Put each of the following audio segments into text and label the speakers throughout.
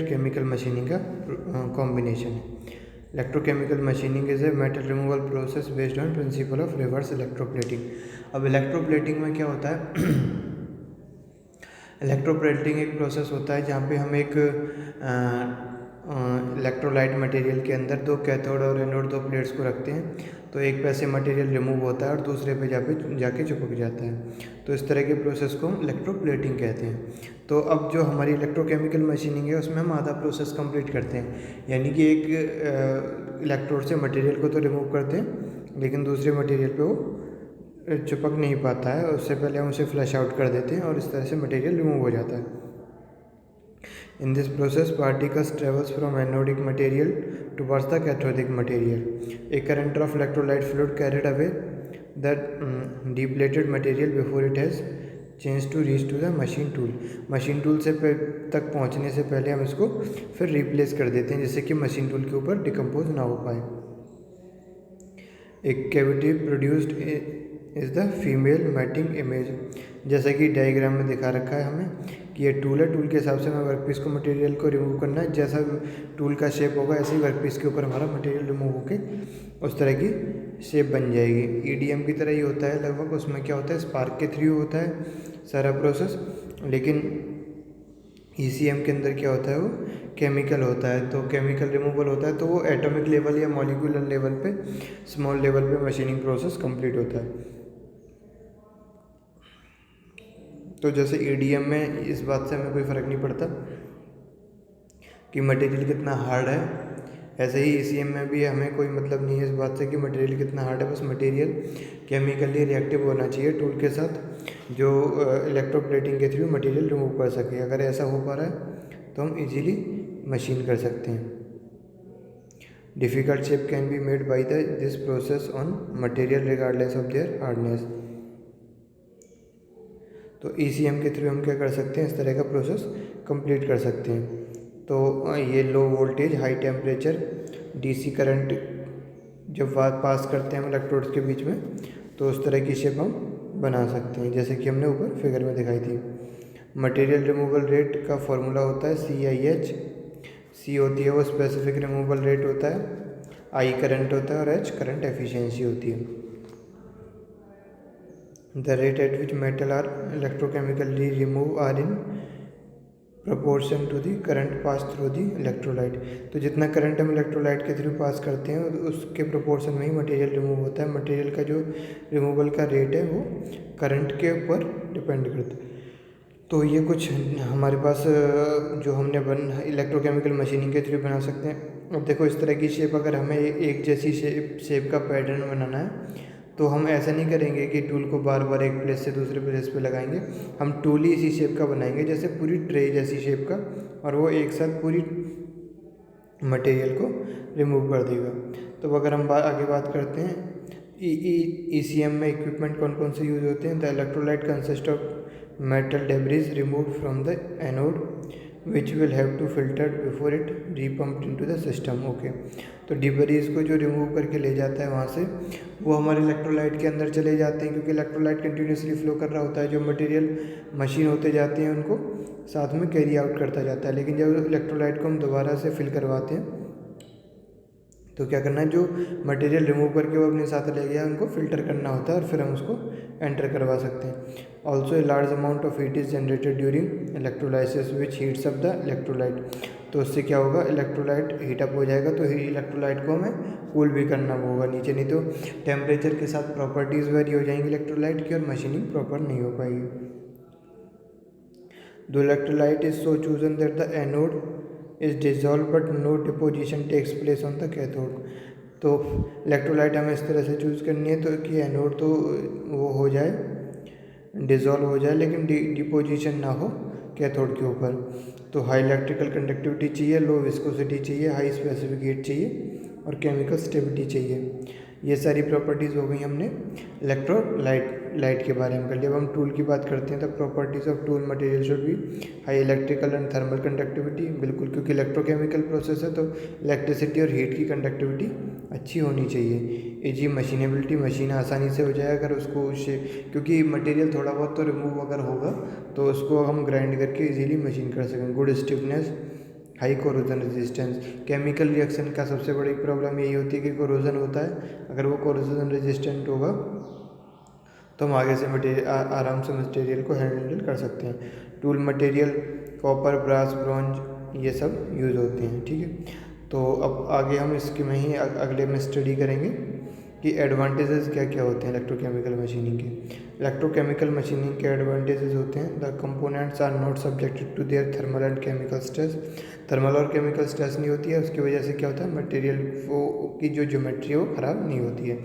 Speaker 1: Chemical machining का combination है। Electrochemical machining is a metal removal process based on principle of reverse electroplating. अब electroplating में क्या होता है इलेक्ट्रोप्लेटिंग एक प्रोसेस होता है जहाँ पे हम एक इलेक्ट्रोलाइट मटेरियल के अंदर दो कैथोड और एनोड दो प्लेट्स को रखते हैं, तो एक पे से मटेरियल रिमूव होता है और दूसरे पे जाके चिपक जाता है। तो इस तरह के प्रोसेस को हम इलेक्ट्रोप्लेटिंग कहते हैं। तो अब जो हमारी इलेक्ट्रोकेमिकल मशीनिंग है उसमें हम आधा प्रोसेस कंप्लीट करते हैं, यानी कि एक इलेक्ट्रोड से मटेरियल को तो रिमूव करते हैं लेकिन दूसरे मटेरियल पे वो चिपक नहीं पाता है, उससे पहले हम उसे फ्लैश आउट कर देते हैं और इस तरह से मटेरियल रिमूव हो जाता है। In this process, particles travels from anodic material towards the cathodic material. A current of electrolyte fluid carried away the depleted material before it has changed to reach to the machine tool. Machine tool से तक पहुंचने से पहले हम इसको फिर replace कर देते हैं जिससे कि मशीन टूल के ऊपर डिकम्पोज ना हो पाए। एक cavity produced is the female mating image. जैसा कि डायग्राम में दिखा रखा है हमें कि ये टूल है, टूल के हिसाब से हमें वर्कपीस को मटेरियल को रिमूव करना है। जैसा टूल का शेप होगा ऐसे ही वर्कपीस के ऊपर हमारा मटेरियल रिमूव होके उस तरह की शेप बन जाएगी। ईडीएम की तरह ही होता है लगभग। उसमें क्या होता है, स्पार्क के थ्रू होता है सारा प्रोसेस, लेकिन ईसीएम के अंदर क्या होता है, वो केमिकल होता है। तो केमिकल रिमूवल होता है तो वो एटॉमिक लेवल या मॉलिक्यूलर लेवल पे, स्मॉल लेवल पे मशीनिंग प्रोसेस कंप्लीट होता है। तो जैसे ईडीएम में इस बात से हमें कोई फ़र्क नहीं पड़ता कि मटेरियल कितना हार्ड है, ऐसे ही ईसीएम में भी हमें कोई मतलब नहीं है इस बात से कि मटेरियल कितना हार्ड है। बस मटेरियल केमिकली रिएक्टिव होना चाहिए टूल के साथ, जो इलेक्ट्रोप्लेटिंग के थ्रू मटेरियल रिमूव कर सके। अगर ऐसा हो पा रहा है तो हम इजीली मशीन कर सकते हैं। Difficult shape can be made by this process on material regardless of their hardness. तो ईसीएम के थ्रू हम क्या कर सकते हैं, इस तरह का प्रोसेस कंप्लीट कर सकते हैं। तो ये लो voltage high temperature DC current जब पास करते हैं हम इलेक्ट्रोड्स के बीच में, तो उस तरह की शेप हम बना सकते हैं जैसे कि हमने ऊपर फिगर में दिखाई थी। मटेरियल रिमूवल रेट का फॉर्मूला होता है CIH। C होती है वो स्पेसिफिक रिमूवल रेट होता है, I करंट होता है और H करंट एफिशिएंसी होती है। The rate at which metal are electrochemically removed are in proportion to the current passed through the electrolyte। तो जितना करंट हम इलेक्ट्रोलाइट के थ्रू पास करते हैं उसके प्रोपोर्शन में ही मटेरियल रिमूव होता है। मटेरियल का जो रिमूवल का रेट है वो करंट के ऊपर डिपेंड करता है। तो ये कुछ हमारे पास जो हमने इलेक्ट्रोकेमिकल मशीनिंग के थ्रू बना सकते हैं। अब देखो इस तरह की शेप, अगर हमें एक जैसी शेप का पैटर्न बनाना है तो हम ऐसा नहीं करेंगे कि टूल को बार बार एक प्लेस से दूसरे प्लेस पे लगाएंगे। हम टूल ही इसी शेप का बनाएंगे जैसे पूरी ट्रे जैसी शेप का, और वो एक साथ पूरी मटेरियल को रिमूव कर देगा। तो अगर हम आगे बात करते हैं ईसीएम में इक्विपमेंट कौन कौन से यूज़ होते हैं। The electrolyte consist of metal debris removed from the anode which will have to filtered before it repumped into the system। Okay, तो डिबरीज को जो रिमूव करके ले जाता है वहाँ से, वो हमारे इलेक्ट्रोलाइट के अंदर चले जाते हैं क्योंकि इलेक्ट्रोलाइट कंटिन्यूसली फ्लो कर रहा होता है। जो मटेरियल मशीन होते जाते हैं उनको साथ में कैरी आउट करता जाता है। लेकिन जब इलेक्ट्रोलाइट को हम दोबारा से फिल करवाते हैं तो क्या करना है, जो मटेरियल रिमूव करके वो अपने साथ ले गया उनको फ़िल्टर करना होता है और फिर हम उसको एंटर करवा सकते हैं। Also a large amount of heat is generated during electrolysis which heats up the electrolyte. तो उससे क्या होगा, इलेक्ट्रोलाइट हीटअप हो जाएगा, तो इलेक्ट्रोलाइट को हमें कूल भी करना होगा नीचे, नहीं तो टेम्परेचर के साथ प्रॉपर्टीज़ वेरी हो जाएंगी इलेक्ट्रोलाइट की और मशीनिंग प्रॉपर नहीं हो पाएगी। The electrolyte is so chosen that the anode is dissolve but no deposition takes place on the cathode. तो इलेक्ट्रोलाइट हमें इस तरह से चूज़ करनी है तो कि एनोड तो वो हो जाए, डिज़ोल्व हो जाए, लेकिन डिपोजिशन ना हो कैथोड के ऊपर। तो हाई इलेक्ट्रिकल कंडक्टिविटी चाहिए, लो विस्कोसिटी चाहिए, हाई स्पेसिफिक हीट चाहिए और केमिकल स्टेबिलिटी चाहिए। ये सारी प्रॉपर्टीज़ हो गई हमने इलेक्ट्रोलाइट के बारे में कर लिया। अब हम टूल की बात करते हैं तो properties of tool material should be high electrical and thermal conductivity. बिल्कुल, क्योंकि इलेक्ट्रोकेमिकल प्रोसेस है तो इलेक्ट्रिसिटी और हीट की कंडक्टिविटी अच्छी होनी चाहिए। इजी मशीनेबिलिटी, मशीन आसानी से हो जाए अगर उसको क्योंकि मटेरियल थोड़ा बहुत तो रिमूव अगर होगा तो उसको हम ग्राइंड करके इजीली मशीन कर सकें। Good stiffness, high corrosion resistance. Chemical reaction का सबसे बड़ी प्रॉब्लम यही होती है कि कोरोजन होता है, अगर वो कोरोजन रेजिस्टेंट होगा तो हम आगे से मटेरियल आराम से मटेरियल को हैंडल कर सकते हैं। Tool material copper, brass, bronze ये सब यूज़ होते हैं, ठीक है। तो अब आगे हम इसके में ही अगले में स्टडी करेंगे कि एडवांटेजेस क्या क्या होते हैं इलेक्ट्रोकेमिकल मशीनिंग के। इलेक्ट्रोकेमिकल मशीनिंग के एडवांटेजेस होते हैं, the components are not subjected to their thermal and chemical stress. Thermal और केमिकल स्ट्रेस नहीं होती है, उसकी वजह से क्या होता है, मटेरियल की जो ज्योमेट्री है वो ख़राब नहीं होती है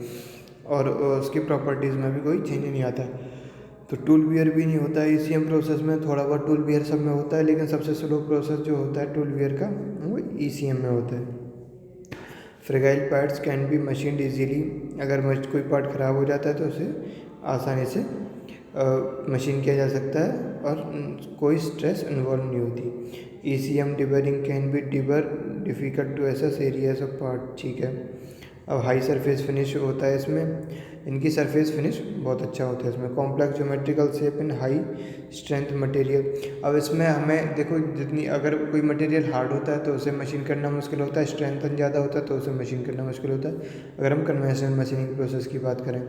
Speaker 1: और उसकी प्रॉपर्टीज़ में भी कोई चेंज नहीं आता है। तो टूल वियर भी नहीं होता है ईसीएम प्रोसेस में, थोड़ा बहुत टूल वियर सब में होता है, लेकिन सबसे स्लो प्रोसेस जो होता है टूल वियर का वो ईसीएम में होता है। Fragile parts can be machined easily, अगर कोई पार्ट ख़राब हो जाता है तो उसे आसानी से मशीन किया जा सकता है और कोई स्ट्रेस इन्वॉल्व नहीं होती। ECM deburring can be difficult to access areas of part, ठीक है। अब हाई सरफेस फिनिश होता है इसमें, इनकी सरफेस फिनिश बहुत अच्छा होता है इसमें। Complex geometrical shape in high strength material. अब इसमें हमें देखो, जितनी अगर कोई मटेरियल हार्ड होता है तो उसे मशीन करना मुश्किल होता है, स्ट्रेंथ ज़्यादा होता है तो उसे मशीन करना मुश्किल होता है, अगर हम कन्वेंशनल मशीनिंग प्रोसेस की बात करें।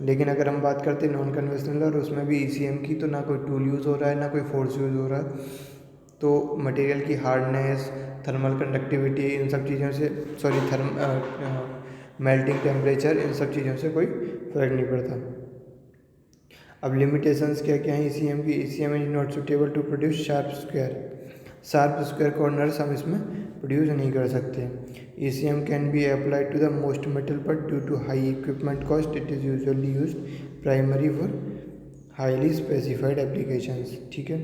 Speaker 1: लेकिन अगर हम बात करते हैं नॉन कन्वेंशनल और उसमें भी ईसीएम की, तो ना कोई टूल यूज़ हो रहा है ना कोई फोर्स यूज़ हो रहा है, तो मटेरियल की हार्डनेस, थर्मल कंडक्टिविटी, इन सब चीज़ों से मेल्टिंग टेम्परेचर, इन सब चीज़ों से कोई फ़र्क नहीं पड़ता। अब लिमिटेशंस क्या क्या हैं ईसीएम की। ECM is not suitable to produce sharp square corners हम इसमें प्रोड्यूस नहीं कर सकते। ECM can be applied to the most metal, but due to high equipment cost it is usually used primary for highly specified applications, ठीक है।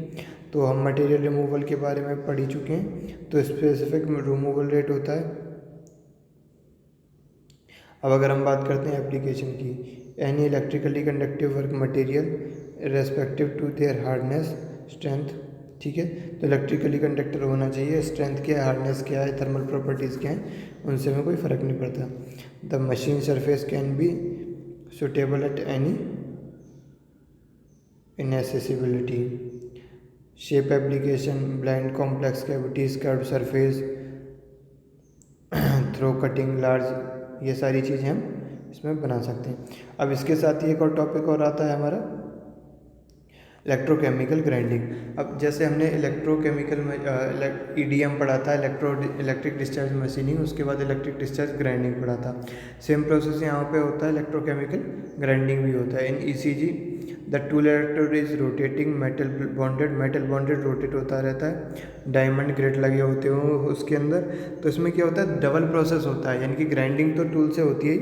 Speaker 1: तो हम material removal के बारे में पढ़ ही चुके हैं, तो स्पेसिफिक रिमूवल रेट होता है। अब अगर हम बात करते हैं एप्लीकेशन की, any electrically conductive work material respective to their hardness, strength, ठीक है। तो इलेक्ट्रिकली कंडक्टर होना चाहिए, स्ट्रेंथ क्या है, हार्डनेस क्या है, थर्मल प्रॉपर्टीज़ क्या है, उनसे हमें कोई फ़र्क नहीं पड़ता। The machine surface can be suitable at any inaccessibility, shape application, blind complex cavities, curve surface, through cutting large, ये सारी चीज़ें हम इसमें बना सकते हैं। अब इसके साथ ही एक और टॉपिक और आता है हमारा इलेक्ट्रोकेमिकल ग्राइंडिंग। अब जैसे हमने इलेक्ट्रोकेमिकल में ईडीएम पढ़ा था, इलेक्ट्रिक डिस्चार्ज मशीनिंग, उसके बाद इलेक्ट्रिक डिस्चार्ज ग्राइंडिंग पढ़ा था। सेम प्रोसेस यहाँ पे होता है, इलेक्ट्रोकेमिकल ग्राइंडिंग भी होता है। In ECG the tool electrode is rotating, metal bonded rotate होता रहता है, डायमंड ग्रेड लगे होते हैं उसके अंदर। तो इसमें क्या होता है, डबल प्रोसेस होता है, यानी कि ग्राइंडिंग तो टूल से होती है ही,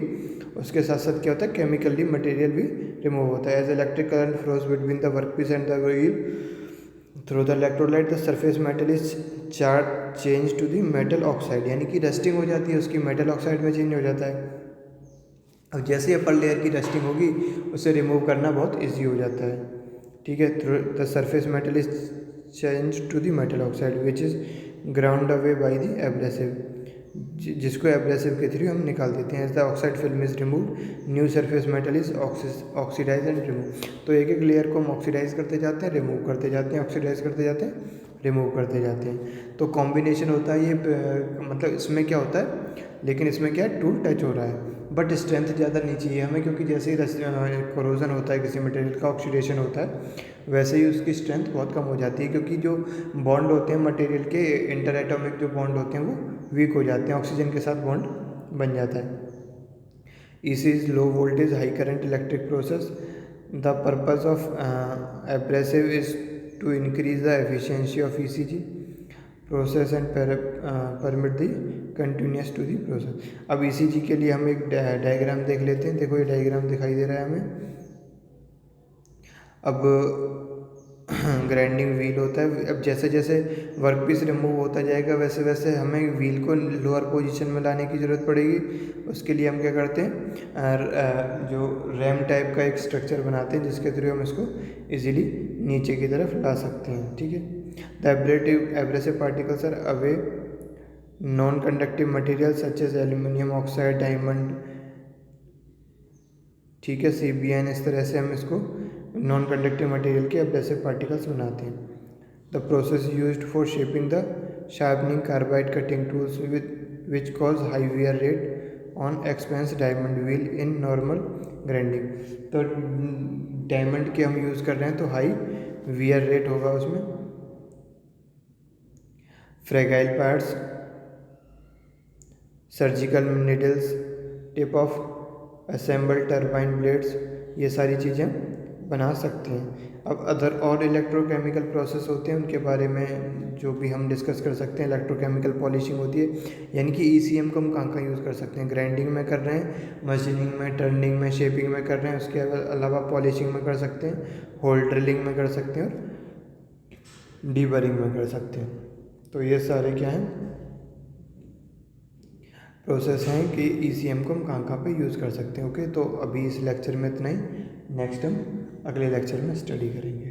Speaker 1: उसके साथ साथ क्या होता है, केमिकली मटेरियल भी रिमूव होता है। As electric current flows between the workpiece and the wheel through the electrolyte, the surface metal is change to the metal oxide, यानी कि रस्टिंग हो जाती है उसकी, मेटल ऑक्साइड में चेंज हो जाता है। अब जैसे अपर लेयर की रस्टिंग होगी उसे रिमूव करना बहुत ईजी हो जाता है, ठीक है। Through the surface metal is change to the metal oxide which is ground away by the abrasive, जिसको एब्रेसिव के थ्रू हम निकाल देते हैं। As the oxide film is remove, new surface metal is oxidise and remove. तो एक एक लेयर को हम ऑक्सीडाइज करते जाते हैं, रिमूव करते जाते हैं, ऑक्सीडाइज करते जाते हैं, रिमूव करते जाते हैं। तो कॉम्बिनेशन होता है ये, मतलब इसमें क्या होता है, लेकिन इसमें क्या है, टूल टच हो रहा है, बट स्ट्रेंथ ज़्यादा नहीं चाहिए हमें, क्योंकि जैसे ही कोरोजन होता है किसी मटेरियल का, ऑक्सीडेशन होता है, वैसे ही उसकी स्ट्रेंथ बहुत कम हो जाती है, क्योंकि जो बॉन्ड होते हैं मटेरियल के, इंटर एटॉमिक जो बॉन्ड होते हैं वो वीक हो जाते हैं, ऑक्सीजन के साथ बॉन्ड बन जाता है। इसी is low voltage high current electric process, the purpose of abrasive is to increase the efficiency of ECG process and permit the continuous to the process. अब ईसीजी के लिए हम एक डायग्राम देख लेते हैं। देखो ये डायग्राम दिखाई दे रहा है हमें। अब ग्राइंडिंग व्हील होता है, अब जैसे जैसे वर्कपीस रिमूव होता जाएगा वैसे वैसे हमें व्हील को लोअर पोजीशन में लाने की ज़रूरत पड़ेगी। उसके लिए हम क्या करते हैं, जो रैम टाइप का एक स्ट्रक्चर बनाते हैं जिसके थ्रू हम इसको इजीली नीचे की तरफ ला सकते हैं, ठीक है। The abrasive particles are away non conductive material such as aluminium oxide, diamond, ठीक है, CBN, इस तरह से हम इसको नॉन कंडक्टिव मटेरियल के एब्रेसिव पार्टिकल्स बनाते हैं। The process used for shaping the sharpening carbide cutting tools which cause high wear rate on expense diamond wheel in normal grinding। तो डायमंड के हम यूज़ कर रहे हैं तो हाई वियर रेट होगा उसमें। Fragile parts, surgical needles, tip of assemble turbine blades, ये सारी चीज़ें बना सकते हैं। अब अदर और इलेक्ट्रोकेमिकल प्रोसेस होते हैं, उनके बारे में जो भी हम डिस्कस कर सकते हैं। इलेक्ट्रोकेमिकल पॉलिशिंग होती है, यानी कि ईसीएम को हम कहाँ कहाँ यूज़ कर सकते हैं। ग्राइंडिंग में कर रहे हैं, मशीनिंग में, टर्निंग में, शेपिंग में कर रहे हैं। उसके अलावा पॉलिशिंग में कर सकते हैं, होल ड्रिलिंग में कर सकते हैं और डीबरिंग में कर सकते हैं। तो ये सारे क्या हैं, प्रोसेस हैं कि ईसीएम को हम कहाँ कहाँ पे यूज़ कर सकते हैं। ओके, तो अभी इस लेक्चर में इतना ही। नेक्स्ट हम अगले लेक्चर में स्टडी करेंगे।